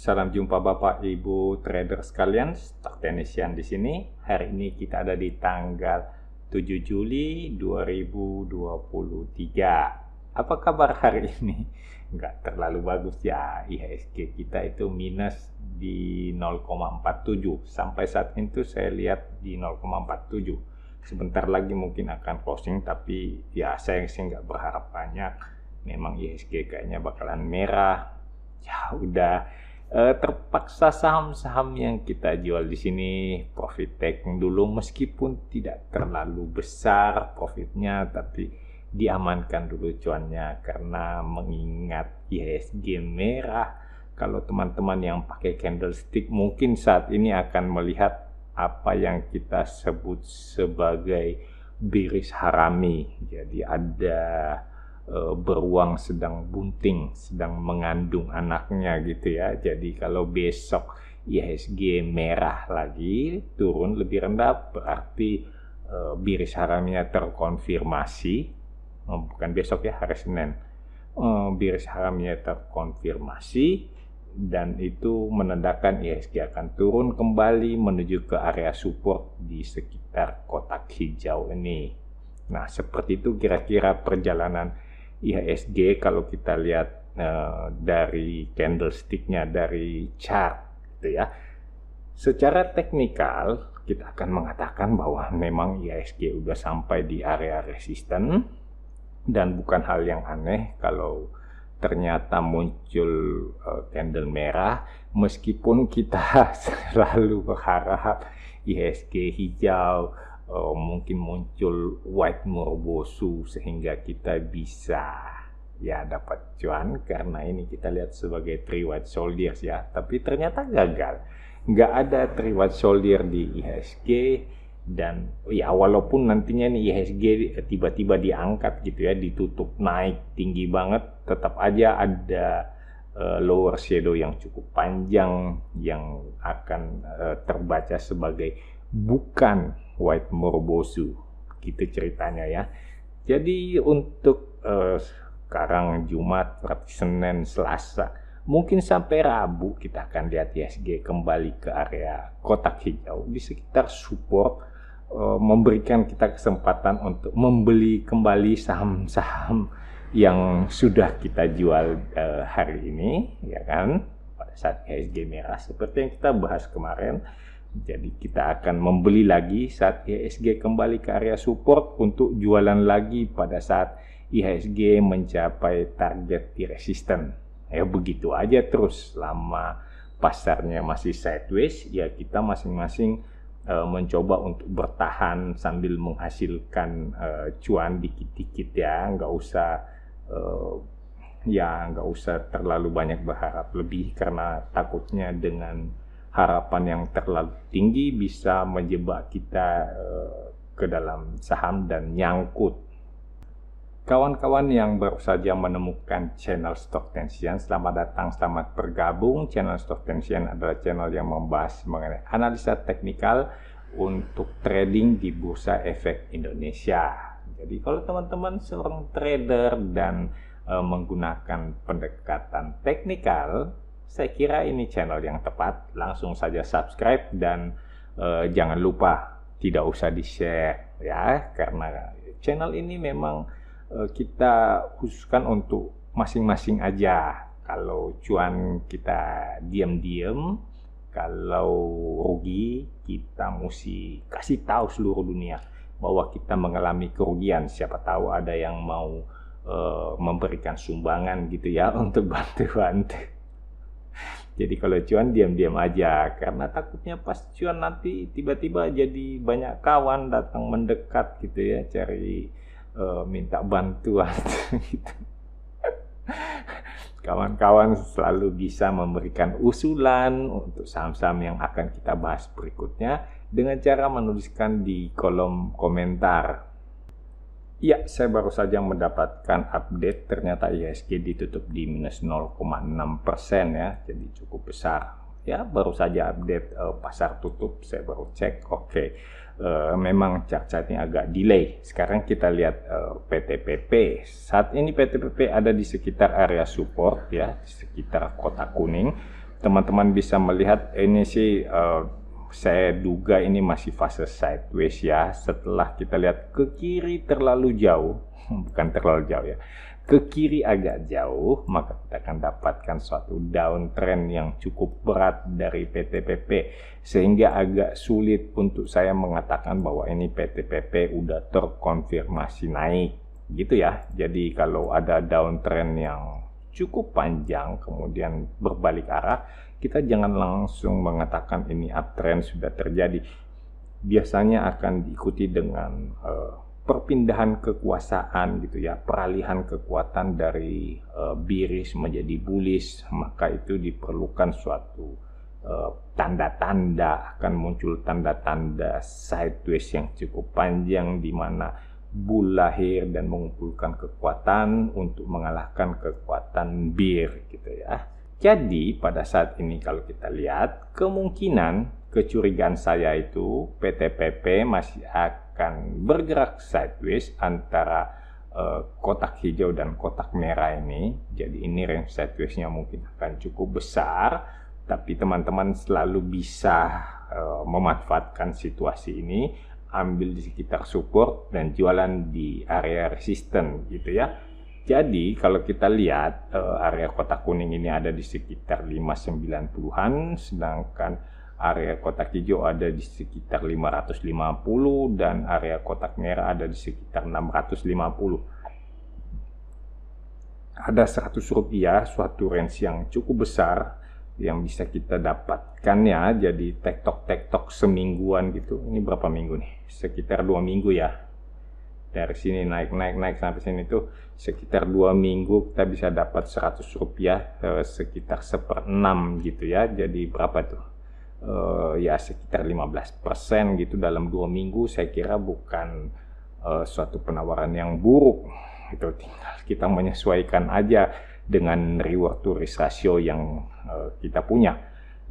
Salam jumpa Bapak Ibu trader sekalian, Stock Technician di sini. Hari ini kita ada di tanggal 7 Juli 2023. Apa kabar hari ini? Nggak terlalu bagus ya. IHSG kita itu minus di 0,47. Sampai saat itu saya lihat di 0,47. Sebentar lagi mungkin akan closing, tapi ya saya sih nggak berharap banyak. Memang IHSG kayaknya bakalan merah. Ya udah. Terpaksa saham-saham yang kita jual di sini profit taking dulu, meskipun tidak terlalu besar profitnya, tapi diamankan dulu cuannya karena mengingat IHSG merah. Kalau teman-teman yang pakai candlestick mungkin saat ini akan melihat apa yang kita sebut sebagai bearish harami. Jadi ada beruang sedang bunting, sedang mengandung anaknya gitu ya. Jadi kalau besok IHSG merah lagi, turun lebih rendah, berarti bearish haraminya terkonfirmasi. Bukan besok ya, hari Senin. Bearish haraminya terkonfirmasi, dan itu menandakan IHSG akan turun kembali menuju ke area support di sekitar kotak hijau ini. Nah, seperti itu kira-kira perjalanan IHSG kalau kita lihat dari candlesticknya, dari chart gitu ya. Secara teknikal kita akan mengatakan bahwa memang IHSG udah sampai di area resisten, dan bukan hal yang aneh kalau ternyata muncul candle merah, meskipun kita selalu berharap IHSG hijau, mungkin muncul white morbosu sehingga kita bisa ya dapat cuan, karena ini kita lihat sebagai three white soldiers ya, tapi ternyata gagal, nggak ada three white soldier di IHSG. Dan ya walaupun nantinya nih IHSG tiba-tiba diangkat gitu ya, ditutup naik tinggi banget, tetap aja ada lower shadow yang cukup panjang yang akan terbaca sebagai bukan white morbosu gitu ceritanya ya. Jadi untuk sekarang Jumat, berarti Senin, Selasa, mungkin sampai Rabu kita akan lihat IHSG kembali ke area kotak hijau di sekitar support, memberikan kita kesempatan untuk membeli kembali saham-saham yang sudah kita jual hari ini ya kan, pada saat IHSG merah seperti yang kita bahas kemarin. Jadi kita akan membeli lagi saat IHSG kembali ke area support, untuk jualan lagi pada saat IHSG mencapai target di resisten. Ya begitu aja terus selama pasarnya masih sideways, ya kita masing-masing mencoba untuk bertahan sambil menghasilkan cuan dikit-dikit ya, nggak usah terlalu banyak berharap lebih, karena takutnya dengan harapan yang terlalu tinggi bisa menjebak kita ke dalam saham dan nyangkut. Kawan-kawan yang baru saja menemukan channel Stock Technician, selamat datang, selamat bergabung. Channel Stock Technician adalah channel yang membahas mengenai analisa teknikal untuk trading di Bursa Efek Indonesia. Jadi kalau teman-teman seorang trader dan menggunakan pendekatan teknikal, saya kira ini channel yang tepat. Langsung saja subscribe dan jangan lupa tidak usah di-share ya, karena channel ini memang kita khususkan untuk masing-masing aja. Kalau cuan kita diam-diam, kalau rugi kita mesti kasih tahu seluruh dunia bahwa kita mengalami kerugian. Siapa tahu ada yang mau memberikan sumbangan gitu ya untuk bantu-bantu. Jadi kalau cuan diam-diam aja, karena takutnya pas cuan nanti tiba-tiba jadi banyak kawan datang mendekat gitu ya, cari minta bantuan gitu. Kawan-kawan selalu bisa memberikan usulan untuk saham-saham yang akan kita bahas berikutnya dengan cara menuliskan di kolom komentar. Ya, saya baru saja mendapatkan update, ternyata IHSG ditutup di minus 0,6% ya, jadi cukup besar. Ya, baru saja update pasar tutup, saya baru cek, oke. Memang chart-chartnya agak delay. Sekarang kita lihat PTPP. Saat ini PTPP ada di sekitar area support ya, di sekitar kotak kuning. teman-teman bisa melihat ini sih saya duga ini masih fase sideways ya. Setelah kita lihat ke kiri terlalu jauh, bukan terlalu jauh ya, ke kiri agak jauh, maka kita akan dapatkan suatu downtrend yang cukup berat dari PTPP, sehingga agak sulit untuk saya mengatakan bahwa ini PTPP udah terkonfirmasi naik gitu ya. Jadi kalau ada downtrend yang cukup panjang kemudian berbalik arah, kita jangan langsung mengatakan ini uptrend sudah terjadi. Biasanya akan diikuti dengan perpindahan kekuasaan gitu ya, peralihan kekuatan dari bearish menjadi bullish, maka itu diperlukan suatu tanda-tanda, akan muncul tanda-tanda sideways yang cukup panjang di mana bull lahir dan mengumpulkan kekuatan untuk mengalahkan kekuatan bear gitu ya. Jadi pada saat ini kalau kita lihat, kemungkinan kecurigaan saya itu PTPP masih akan bergerak sideways antara kotak hijau dan kotak merah ini. Jadi ini range sideways-nya mungkin akan cukup besar, tapi teman-teman selalu bisa memanfaatkan situasi ini, ambil di sekitar support dan jualan di area resisten gitu ya. Jadi kalau kita lihat area kotak kuning ini ada di sekitar 590-an, sedangkan area kotak hijau ada di sekitar 550 dan area kotak merah ada di sekitar 650. Ada 100 rupiah, suatu range yang cukup besar yang bisa kita dapatkan ya. Jadi tektok semingguan gitu. Ini berapa minggu nih? Sekitar 2 minggu ya. Dari sini naik sampai sini tuh sekitar 2 minggu kita bisa dapat 100 rupiah, sekitar 1/6 gitu ya. Jadi berapa tuh? Ya sekitar 15% gitu dalam 2 minggu. Saya kira bukan suatu penawaran yang buruk. Itu tinggal kita menyesuaikan aja dengan reward to risk ratio yang kita punya.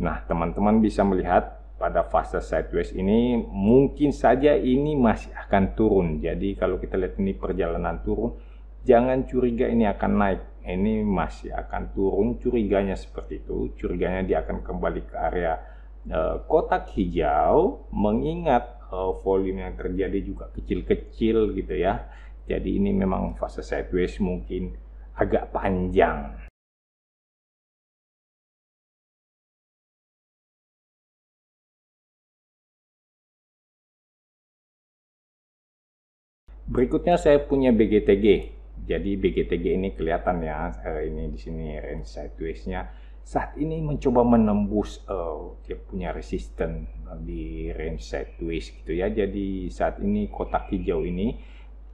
Nah, teman-teman bisa melihat pada fase sideways ini mungkin saja ini masih akan turun. Jadi kalau kita lihat ini perjalanan turun, jangan curiga ini akan naik. Ini masih akan turun, curiganya seperti itu. Curiganya dia akan kembali ke area kotak hijau, mengingat volume yang terjadi juga kecil-kecil gitu ya. Jadi ini memang fase sideways mungkin agak panjang. Berikutnya saya punya BGTG. Jadi BGTG ini kelihatan ya, ini di sini range sideways-nya saat ini mencoba menembus dia punya resisten di range sideways gitu ya. Jadi saat ini kotak hijau ini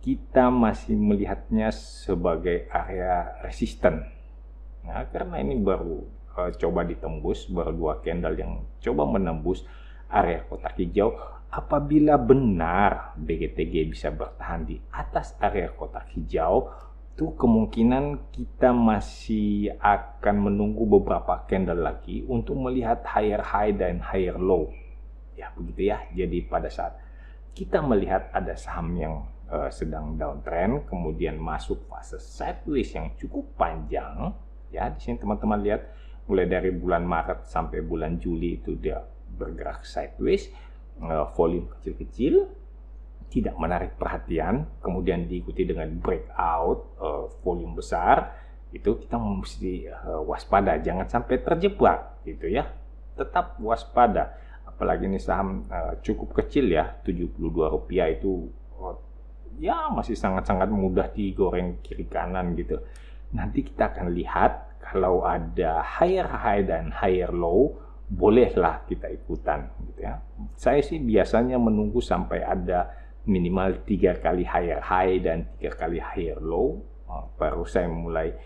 kita masih melihatnya sebagai area resisten. Nah, karena ini baru coba ditembus, baru 2 candle yang coba menembus area kotak hijau. Apabila benar BGTG bisa bertahan di atas area kotak hijau, itu kemungkinan kita masih akan menunggu beberapa candle lagi untuk melihat higher high dan higher low. Ya, begitu ya. Jadi pada saat kita melihat ada saham yang sedang downtrend, kemudian masuk fase sideways yang cukup panjang, ya di sini teman-teman lihat mulai dari bulan Maret sampai bulan Juli itu dia bergerak sideways. Volume kecil-kecil, tidak menarik perhatian, kemudian diikuti dengan breakout volume besar, itu kita mesti waspada, jangan sampai terjebak gitu ya. Tetap waspada, apalagi ini saham cukup kecil ya, Rp72 itu ya masih sangat-sangat mudah digoreng kiri kanan gitu. Nanti kita akan lihat kalau ada higher high dan higher low, bolehlah kita ikutan gitu ya. Saya sih biasanya menunggu sampai ada minimal 3 kali higher high dan 3 kali higher low, baru saya mulai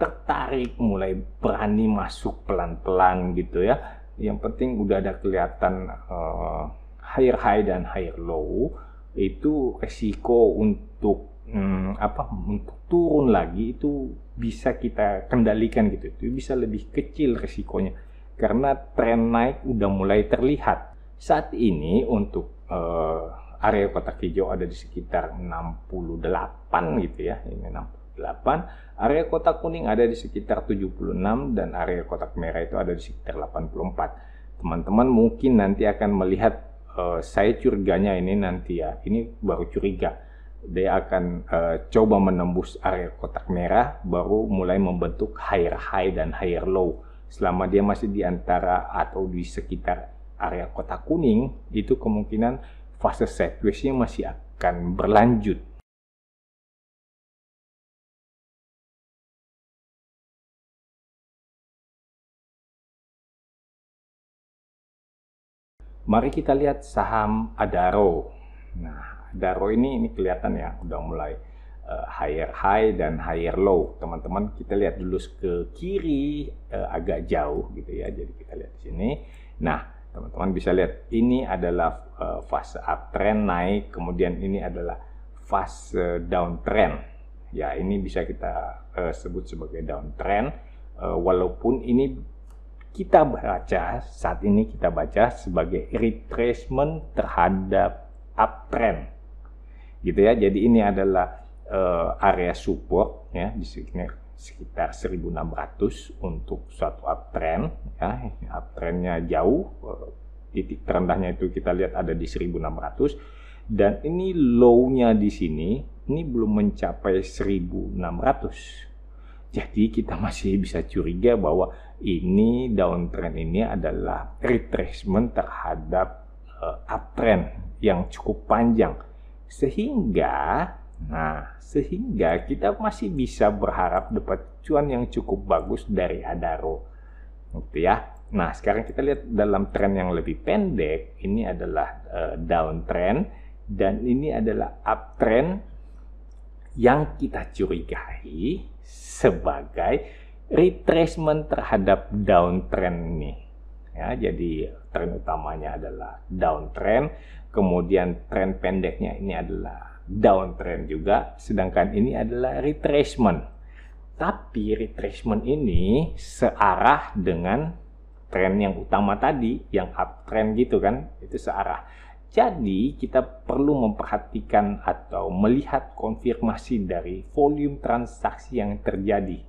tertarik, mulai berani masuk pelan-pelan gitu ya. Yang penting udah ada kelihatan higher high dan higher low, itu resiko untuk untuk turun lagi itu bisa kita kendalikan gitu. Itu bisa lebih kecil resikonya karena tren naik udah mulai terlihat. Saat ini untuk area kotak hijau ada di sekitar 68 gitu ya. Ini 78, area kotak kuning ada di sekitar 76, dan area kotak merah itu ada di sekitar 84. Teman-teman mungkin nanti akan melihat, saya curiganya ini nanti ya, ini baru curiga, dia akan coba menembus area kotak merah, baru mulai membentuk higher high dan higher low. Selama dia masih di antara atau di sekitar area kotak kuning, itu kemungkinan fase sideways-nya masih akan berlanjut. Mari kita lihat saham Adaro. Nah, Adaro ini kelihatan ya, udah mulai higher high dan higher low. Teman-teman kita lihat dulu ke kiri, agak jauh gitu ya. Jadi kita lihat di sini. Nah, teman-teman bisa lihat ini adalah fase uptrend naik, kemudian ini adalah fase downtrend. Ya, ini bisa kita sebut sebagai downtrend, walaupun ini kita baca saat ini sebagai retracement terhadap uptrend, gitu ya. Jadi ini adalah area support ya di sekitar 1600 untuk suatu uptrend ya. Uptrendnya jauh, titik terendahnya itu kita lihat ada di 1600, dan ini low-nya di sini ini belum mencapai 1600. Jadi kita masih bisa curiga bahwa ini downtrend ini adalah retracement terhadap uptrend yang cukup panjang, sehingga kita masih bisa berharap dapat cuan yang cukup bagus dari Adaro, gitu ya. Nah, sekarang kita lihat dalam tren yang lebih pendek, ini adalah downtrend dan ini adalah uptrend yang kita curigai sebagai retracement terhadap downtrend ini ya. Jadi tren utamanya adalah downtrend, kemudian tren pendeknya ini adalah downtrend juga, sedangkan ini adalah retracement. Tapi retracement ini searah dengan tren yang utama tadi, yang uptrend gitu kan, itu searah. Jadi kita perlu memperhatikan atau melihat konfirmasi dari volume transaksi yang terjadi,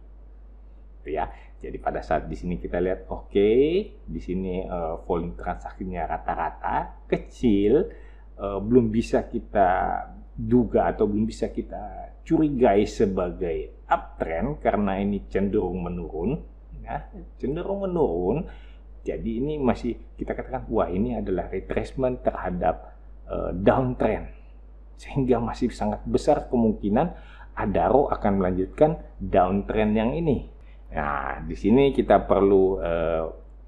ya. Jadi pada saat di sini kita lihat, oke, di sini volume transaksinya rata-rata kecil, belum bisa kita duga atau belum bisa kita curigai sebagai uptrend karena ini cenderung menurun, ya, cenderung menurun. Jadi ini masih kita katakan, wah ini adalah retracement terhadap downtrend. Sehingga masih sangat besar kemungkinan Adaro akan melanjutkan downtrend yang ini. Nah, di sini kita perlu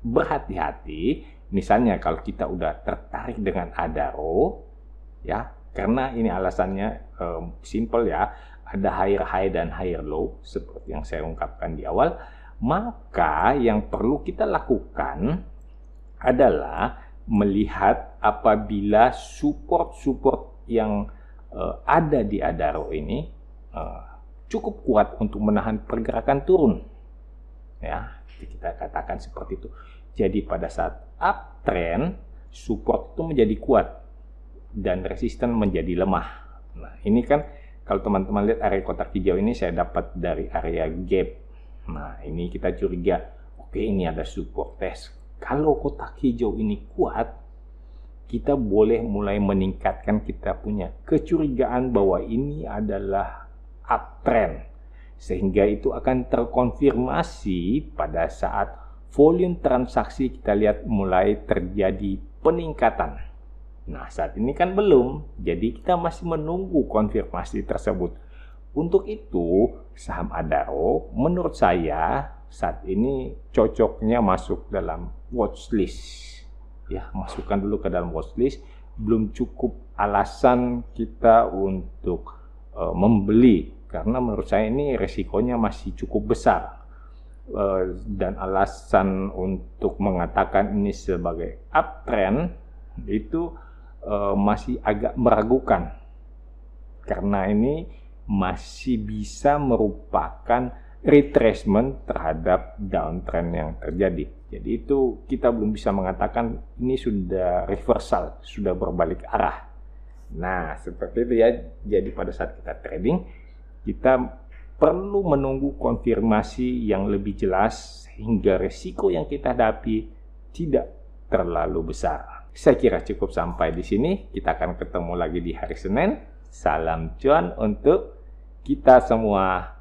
berhati-hati. Misalnya kalau kita udah tertarik dengan Adaro, ya, karena ini alasannya simple ya, ada higher high dan higher low seperti yang saya ungkapkan di awal. Maka yang perlu kita lakukan adalah melihat apabila support-support yang ada di Adaro ini cukup kuat untuk menahan pergerakan turun, ya, kita katakan seperti itu. Jadi pada saat uptrend, support itu menjadi kuat dan resisten menjadi lemah. Nah, ini kan kalau teman-teman lihat area kotak hijau ini saya dapat dari area gap. Nah, ini kita curiga, oke, ini ada support test. Kalau kotak hijau ini kuat, kita boleh mulai meningkatkan kita punya kecurigaan bahwa ini adalah uptrend. Sehingga itu akan terkonfirmasi pada saat volume transaksi kita lihat mulai terjadi peningkatan. Nah, saat ini kan belum, jadi kita masih menunggu konfirmasi tersebut. Untuk itu, saham Adaro menurut saya saat ini cocoknya masuk dalam watchlist. Ya, masukkan dulu ke dalam watchlist. Belum cukup alasan kita untuk membeli, karena menurut saya ini resikonya masih cukup besar. Dan alasan untuk mengatakan ini sebagai uptrend itu masih agak meragukan, karena ini masih bisa merupakan retracement terhadap downtrend yang terjadi. Jadi itu kita belum bisa mengatakan ini sudah reversal, sudah berbalik arah. Nah, seperti itu ya. Jadi pada saat kita trading, kita perlu menunggu konfirmasi yang lebih jelas sehingga resiko yang kita hadapi tidak terlalu besar. Saya kira cukup sampai di sini. Kita akan ketemu lagi di hari Senin. Salam cuan untuk kita semua.